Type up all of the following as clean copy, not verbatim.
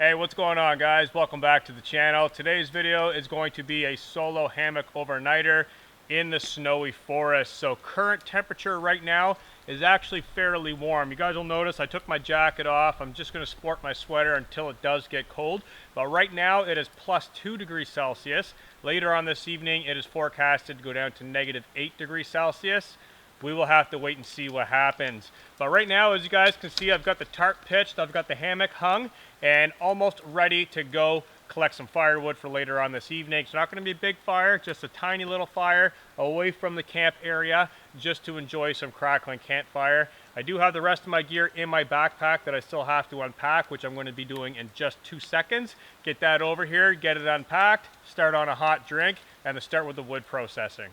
Hey, what's going on, guys? Welcome back to the channel. Today's video is going to be a solo hammock overnighter in the snowy forest. So current temperature right now is actually fairly warm. You guys will notice I took my jacket off. I'm just going to sport my sweater until it does get cold. But right now it is plus 2 degrees Celsius. Later on this evening it is forecasted to go down to negative 8 degrees Celsius. We will have to wait and see what happens. But right now, as you guys can see, I've got the tarp pitched, I've got the hammock hung, and almost ready to go collect some firewood for later on this evening. It's not going to be a big fire, just a tiny little fire away from the camp area, just to enjoy some crackling campfire. I do have the rest of my gear in my backpack that I still have to unpack, which I'm going to be doing in just 2 seconds. Get that over here, get it unpacked, start on a hot drink, and to start with the wood processing.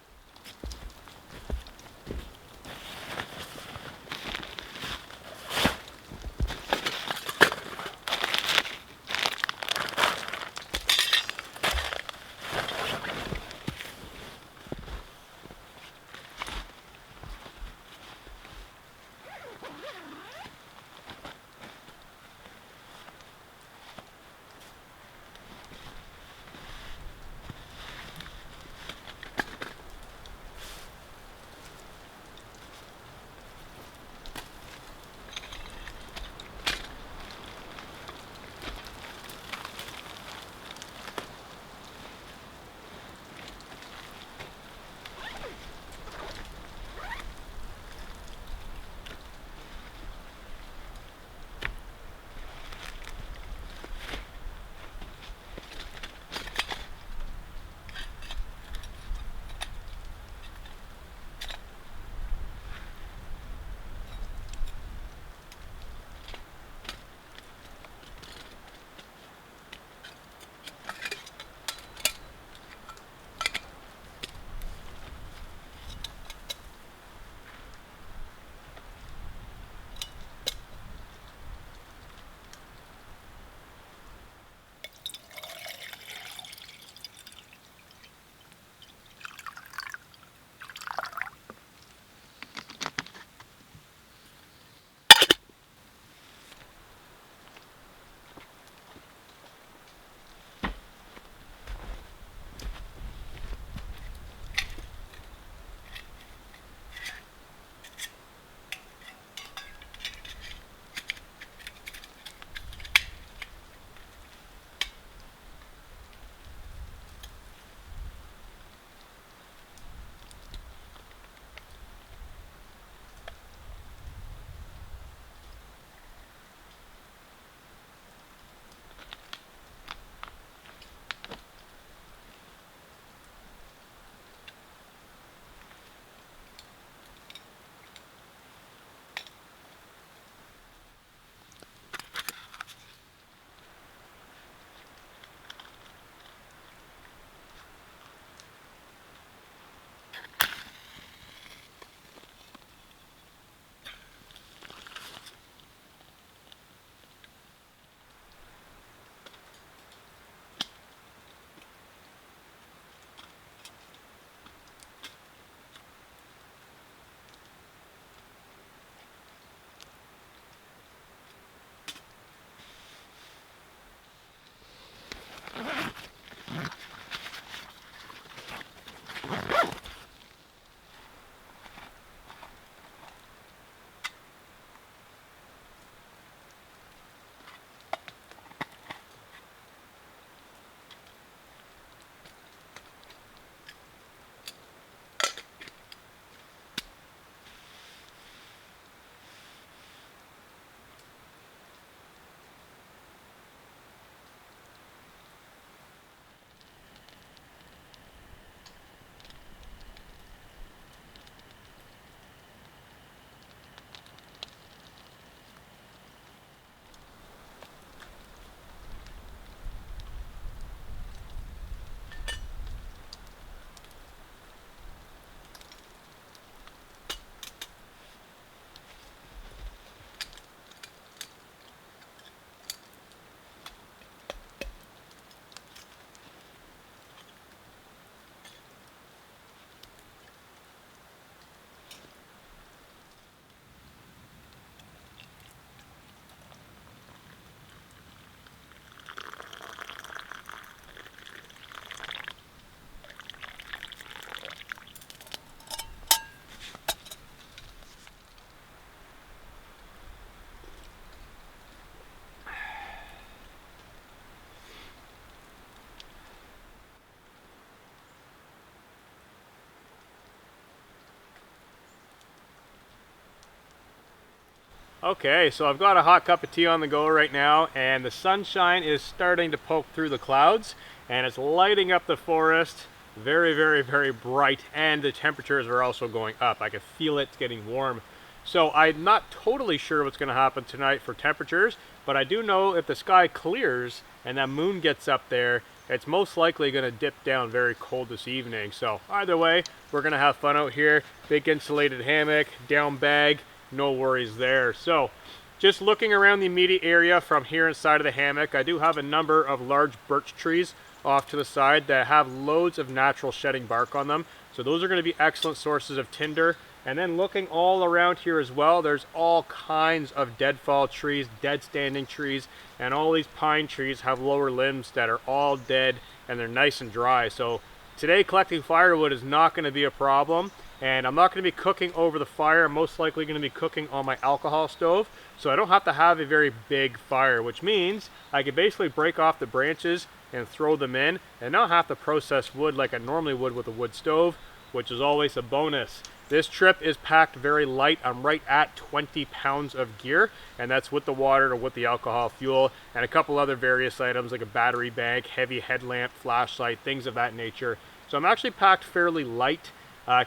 Okay, so I've got a hot cup of tea on the go right now, and the sunshine is starting to poke through the clouds, and it's lighting up the forest very, very, very bright, and the temperatures are also going up. I can feel it getting warm. So I'm not totally sure what's going to happen tonight for temperatures, but I do know if the sky clears and that moon gets up there, it's most likely going to dip down very cold this evening. So either way, we're going to have fun out here. Big insulated hammock, down bag, no worries there. So just looking around the immediate area from here inside of the hammock, I do have a number of large birch trees off to the side that have loads of natural shedding bark on them. So those are going to be excellent sources of tinder. And then looking all around here as well, there's all kinds of deadfall trees, dead standing trees, and all these pine trees have lower limbs that are all dead and they're nice and dry. So today collecting firewood is not going to be a problem, and I'm not going to be cooking over the fire. I'm most likely going to be cooking on my alcohol stove, so I don't have to have a very big fire, which means I can basically break off the branches and throw them in and not have to process wood like I normally would with a wood stove, which is always a bonus. This trip is packed very light. I'm right at 20 pounds of gear, and that's with the water or with the alcohol fuel and a couple other various items like a battery bank, heavy headlamp, flashlight, things of that nature. So I'm actually packed fairly light.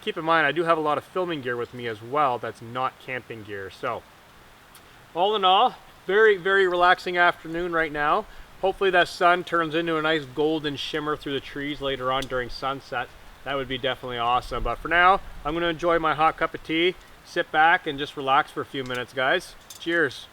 Keep in mind, I do have a lot of filming gear with me as well that's not camping gear. So all in all, very, very relaxing afternoon right now. Hopefully that sun turns into a nice golden shimmer through the trees later on during sunset. That would be definitely awesome. But for now, I'm going to enjoy my hot cup of tea, sit back, and just relax for a few minutes, guys. Cheers.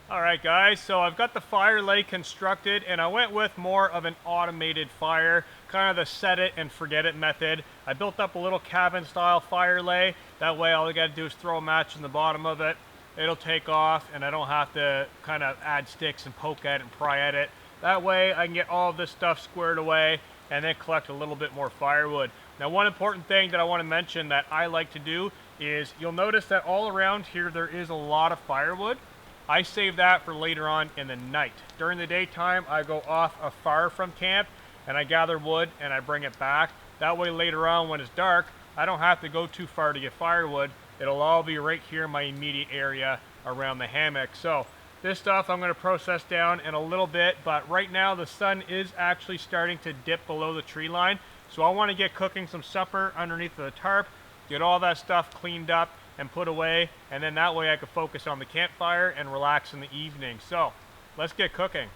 Alright guys, so I've got the fire lay constructed and I went with more of an automated fire, kind of the set it and forget it method. I built up a little cabin style fire lay, that way all I gotta do is throw a match in the bottom of it. It'll take off and I don't have to kind of add sticks and poke at it and pry at it. That way I can get all of this stuff squared away and then collect a little bit more firewood. Now one important thing that I want to mention that I like to do is you'll notice that all around here there is a lot of firewood. I save that for later on in the night. During the daytime, I go off afar from camp and I gather wood and I bring it back. That way later on when it's dark, I don't have to go too far to get firewood. It'll all be right here in my immediate area around the hammock. So this stuff I'm going to process down in a little bit, but right now the sun is actually starting to dip below the tree line. So I want to get cooking some supper underneath the tarp, get all that stuff cleaned up and put away, and then that way I could focus on the campfire and relax in the evening. So let's get cooking.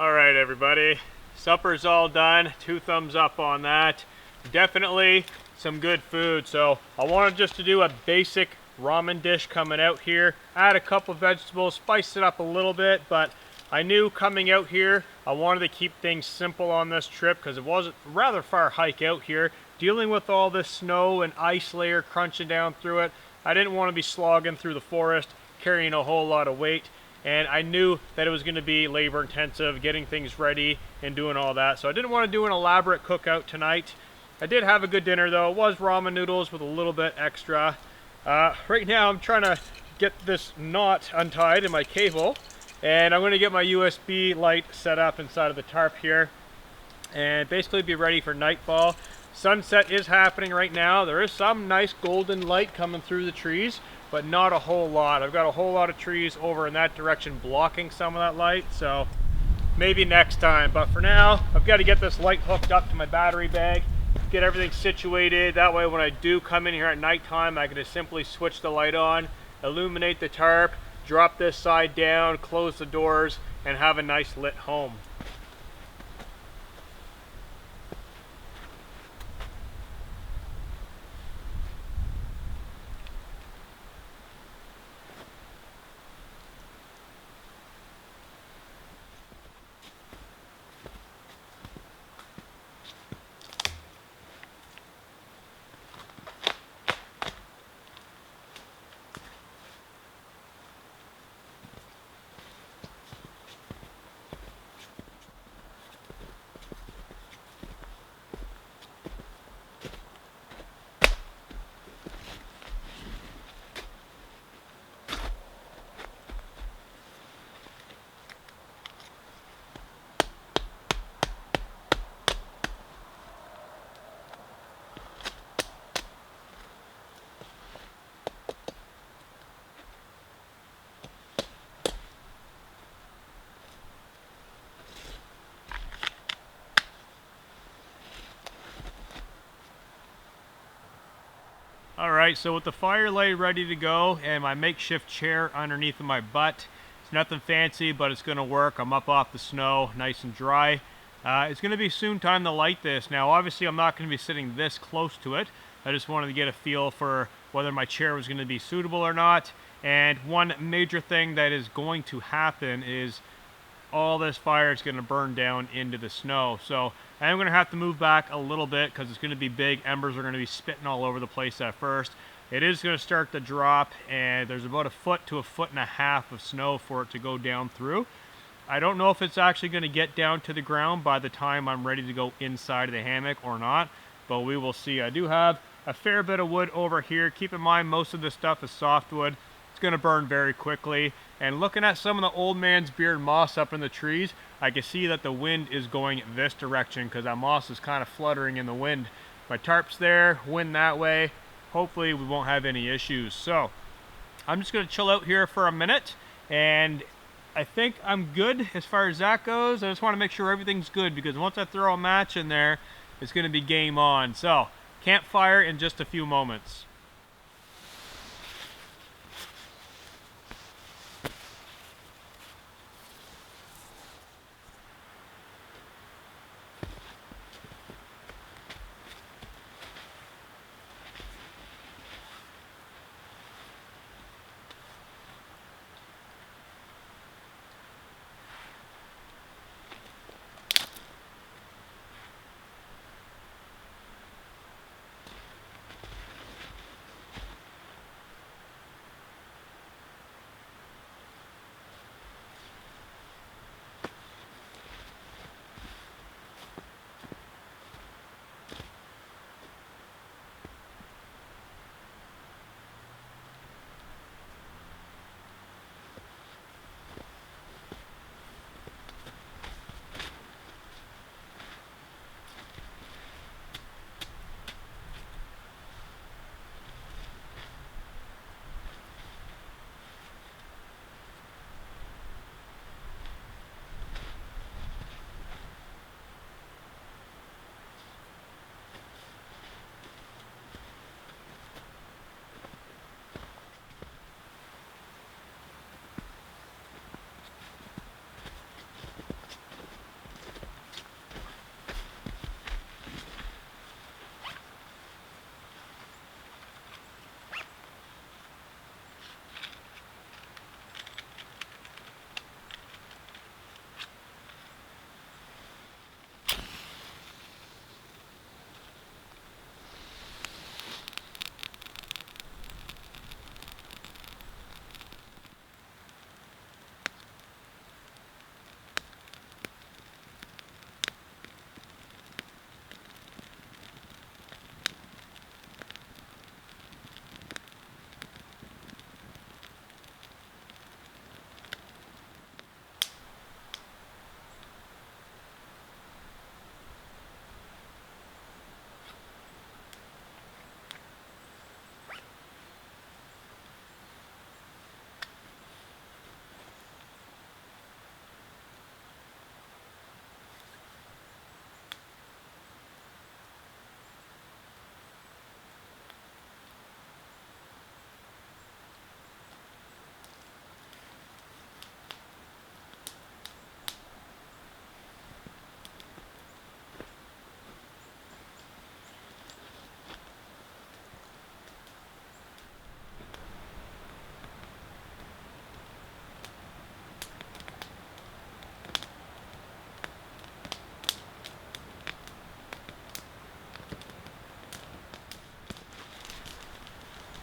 All right, everybody, supper's all done. 2 thumbs up on that. Definitely some good food. So I wanted just to do a basic ramen dish coming out here. Add a couple vegetables, spice it up a little bit, but I knew coming out here I wanted to keep things simple on this trip because it was a rather far hike out here. Dealing with all this snow and ice layer crunching down through it, I didn't want to be slogging through the forest, carrying a whole lot of weight. And I knew that it was going to be labor intensive, getting things ready and doing all that. So I didn't want to do an elaborate cookout tonight. I did have a good dinner though. It was ramen noodles with a little bit extra. Right now I'm trying to get this knot untied in my cable. And I'm going to get my USB light set up inside of the tarp here. And basically be ready for nightfall. Sunset is happening right now. There is some nice golden light coming through the trees, but not a whole lot. I've got a whole lot of trees over in that direction blocking some of that light, so maybe next time. But for now, I've got to get this light hooked up to my battery bag, get everything situated. That way when I do come in here at nighttime, I can just simply switch the light on, illuminate the tarp, drop this side down, close the doors, and have a nice lit home. Alright, so with the fire light ready to go and my makeshift chair underneath of my butt, it's nothing fancy, but it's going to work. I'm up off the snow, nice and dry. It's going to be soon time to light this. Now, obviously, I'm not going to be sitting this close to it. I just wanted to get a feel for whether my chair was going to be suitable or not. And one major thing that is going to happen is all this fire is going to burn down into the snow. So I'm going to have to move back a little bit because it's going to be big. Embers are going to be spitting all over the place at first. It is going to start to drop, and there's about 1 foot to 1.5 feet of snow for it to go down through. I don't know if it's actually going to get down to the ground by the time I'm ready to go inside of the hammock or not, but we will see. I do have a fair bit of wood over here. Keep in mind, most of this stuff is softwood. It's going to burn very quickly. And looking at some of the old man's beard moss up in the trees, I can see that the wind is going this direction because that moss is kind of fluttering in the wind. My tarp's there, wind that way. Hopefully we won't have any issues. So I'm just going to chill out here for a minute, and I think I'm good as far as that goes. I just want to make sure everything's good because once I throw a match in there, it's going to be game on. So campfire in just a few moments.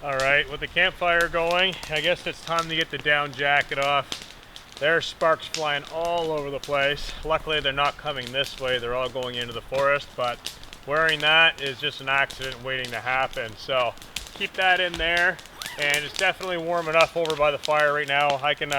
Alright, with the campfire going, I guess it's time to get the down jacket off. There's sparks flying all over the place. Luckily they're not coming this way, they're all going into the forest, but wearing that is just an accident waiting to happen. So keep that in there, and it's definitely warm enough over by the fire right now. I can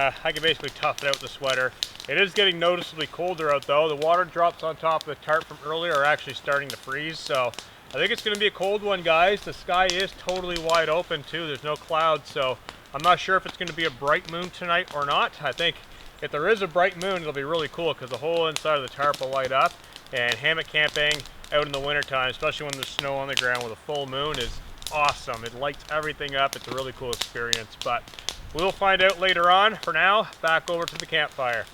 basically tough it out with the sweater. It is getting noticeably colder out though. The water drops on top of the tarp from earlier are actually starting to freeze, so I think it's going to be a cold one, guys. The sky is totally wide open too. There's no clouds, so I'm not sure if it's going to be a bright moon tonight or not. I think if there is a bright moon, it'll be really cool because the whole inside of the tarp will light up. And hammock camping out in the wintertime, especially when there's snow on the ground with a full moon, is awesome. It lights everything up. It's a really cool experience, but we'll find out later on. For now, back over to the campfire.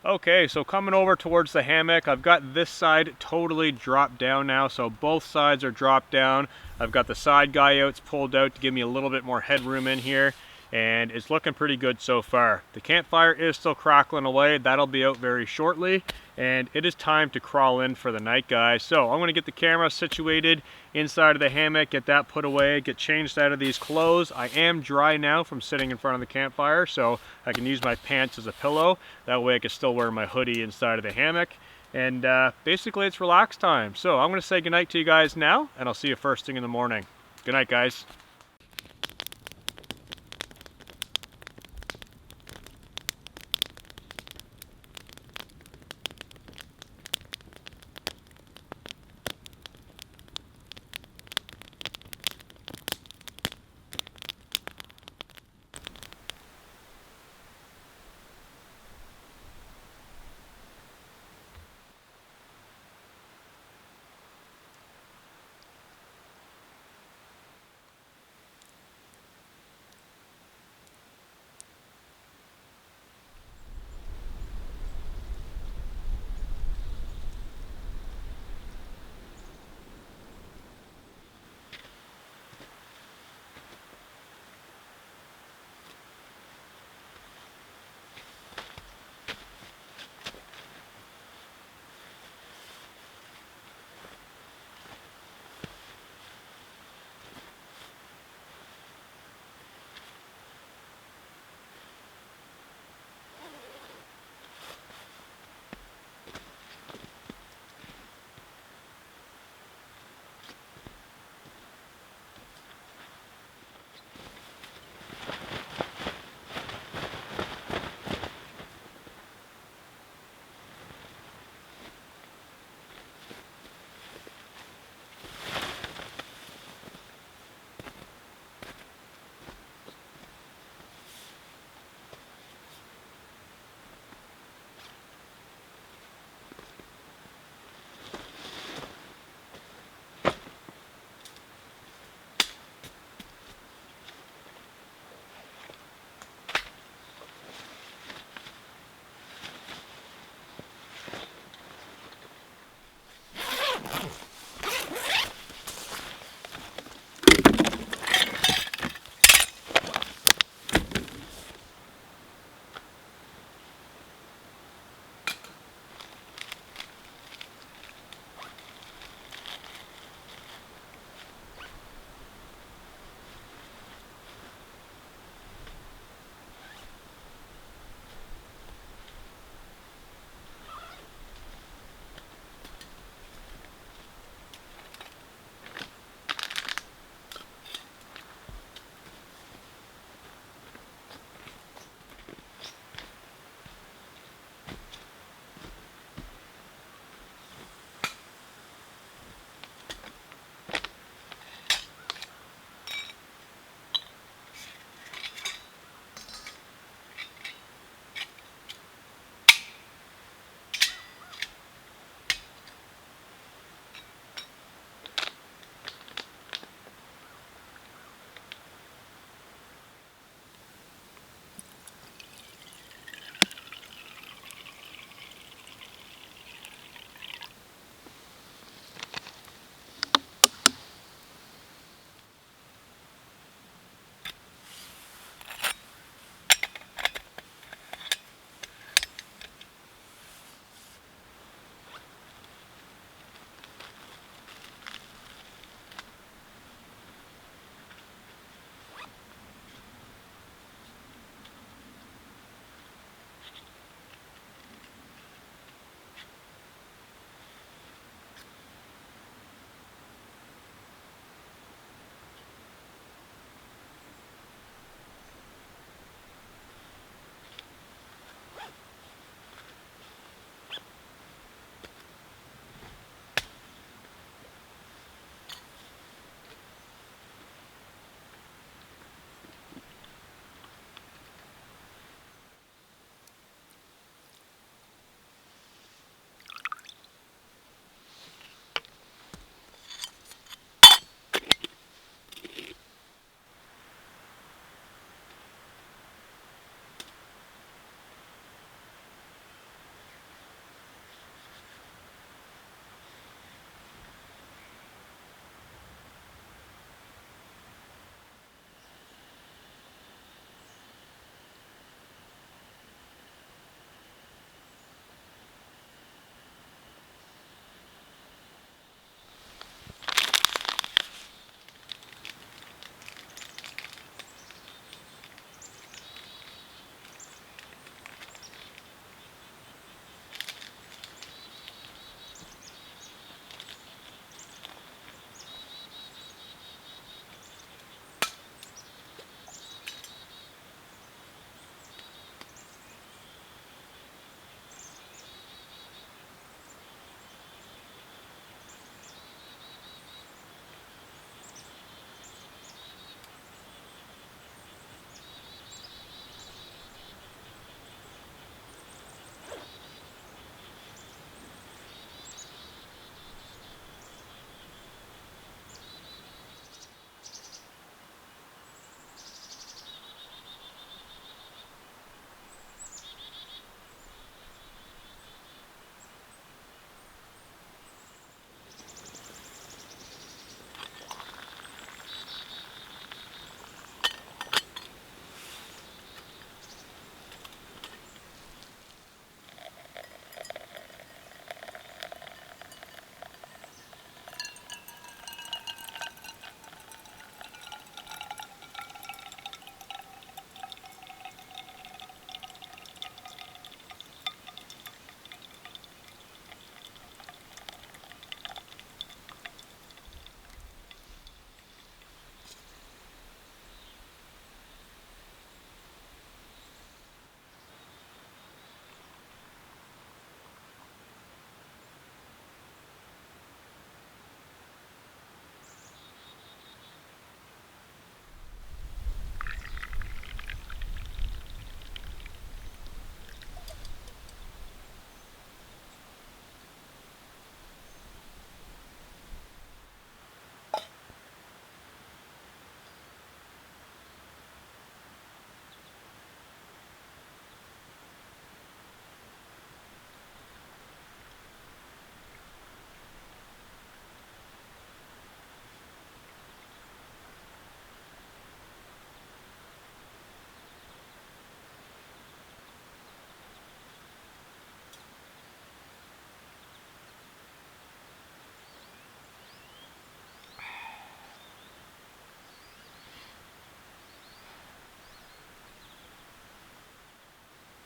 Okay, so coming over towards the hammock, I've got this side totally dropped down now, so both sides are dropped down. I've got the side guy outs pulled out to give me a little bit more headroom in here, and it's looking pretty good so far. The campfire is still crackling away. That'll be out very shortly, and it is time to crawl in for the night, guys. So I'm going to get the camera situated inside of the hammock, get that put away, get changed out of these clothes. I am dry now from sitting in front of the campfire, so I can use my pants as a pillow. That way I can still wear my hoodie inside of the hammock. And basically it's relax time. So I'm going to say goodnight to you guys now, and I'll see you first thing in the morning. Good night, guys.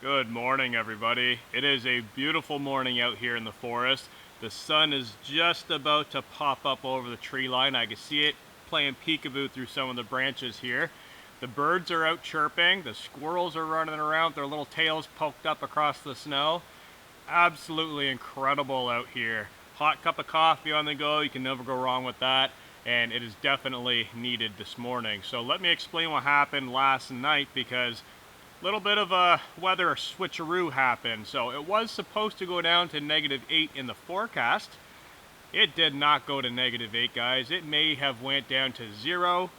Good morning, everybody. It is a beautiful morning out here in the forest. The sun is just about to pop up over the tree line. I can see it playing peekaboo through some of the branches here. The birds are out chirping. The squirrels are running around, their little tails poked up across the snow. Absolutely incredible out here. Hot cup of coffee on the go. You can never go wrong with that. And it is definitely needed this morning. So let me explain what happened last night, because little bit of a weather switcheroo happened. So it was supposed to go down to -8 in the forecast. It did not go to -8, guys. It may have went down to 0,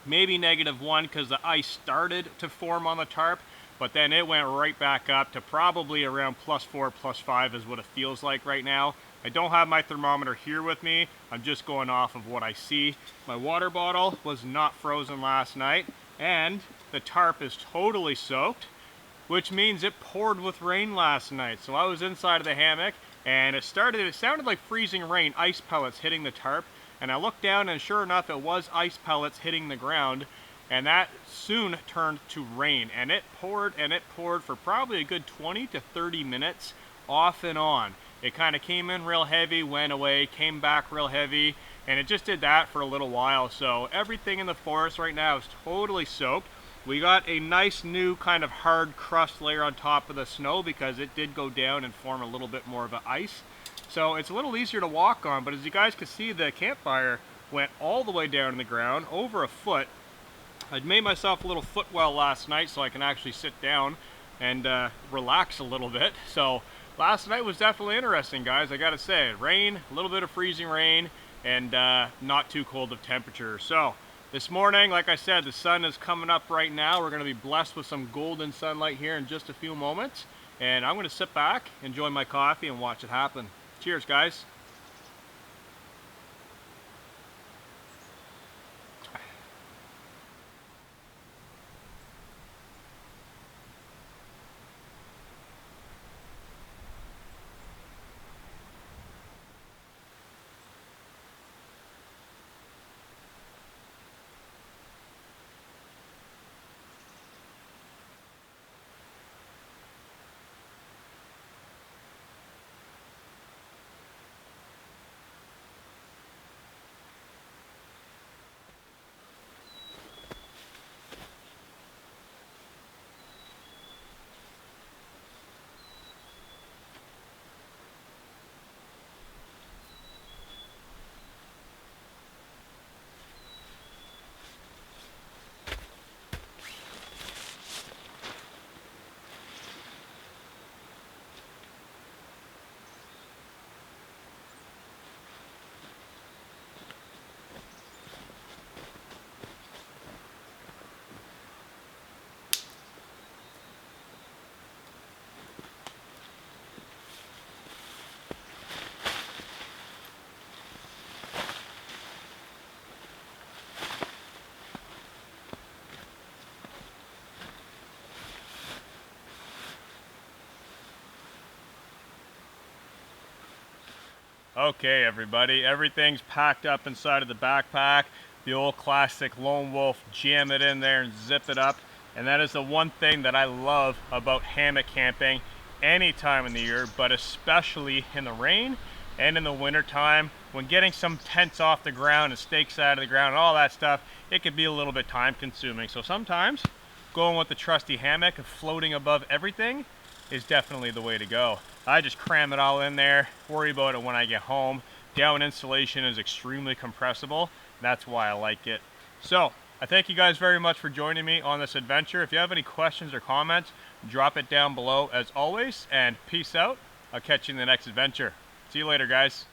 maybe -1, because the ice started to form on the tarp, but then it went right back up to probably around +4, +5 is what it feels like right now. I don't have my thermometer here with me. I'm just going off of what I see. My water bottle was not frozen last night, and the tarp is totally soaked, which means it poured with rain last night. So I was inside of the hammock, and it sounded like freezing rain, ice pellets hitting the tarp, and I looked down, and sure enough, it was ice pellets hitting the ground, and that soon turned to rain, and it poured for probably a good 20 to 30 minutes off and on. It kind of came in real heavy, went away, came back real heavy, and it just did that for a little while. So everything in the forest right now is totally soaked. We got a nice new kind of hard crust layer on top of the snow because it did go down and form a little bit more of an ice. So it's a little easier to walk on, but as you guys can see, the campfire went all the way down in the ground, over a foot. I'd made myself a little footwell last night so I can actually sit down and relax a little bit. So last night was definitely interesting, guys. I gotta say, rain, a little bit of freezing rain, and not too cold of temperature. So this morning, like I said, the sun is coming up right now. We're going to be blessed with some golden sunlight here in just a few moments. And I'm going to sit back, enjoy my coffee, and watch it happen. Cheers, guys. Okay, everybody, everything's packed up inside of the backpack. The old classic lone wolf, jam it in there and zip it up. And that is the one thing that I love about hammock camping any time in the year, but especially in the rain and in the winter time, when getting some tents off the ground and stakes out of the ground and all that stuff, it can be a little bit time consuming. So sometimes going with the trusty hammock and floating above everything is definitely the way to go. I just cram it all in there, worry about it when I get home. Down insulation is extremely compressible. That's why I like it. So I thank you guys very much for joining me on this adventure. If you have any questions or comments, drop it down below as always, and peace out. I'll catch you in the next adventure. See you later, guys.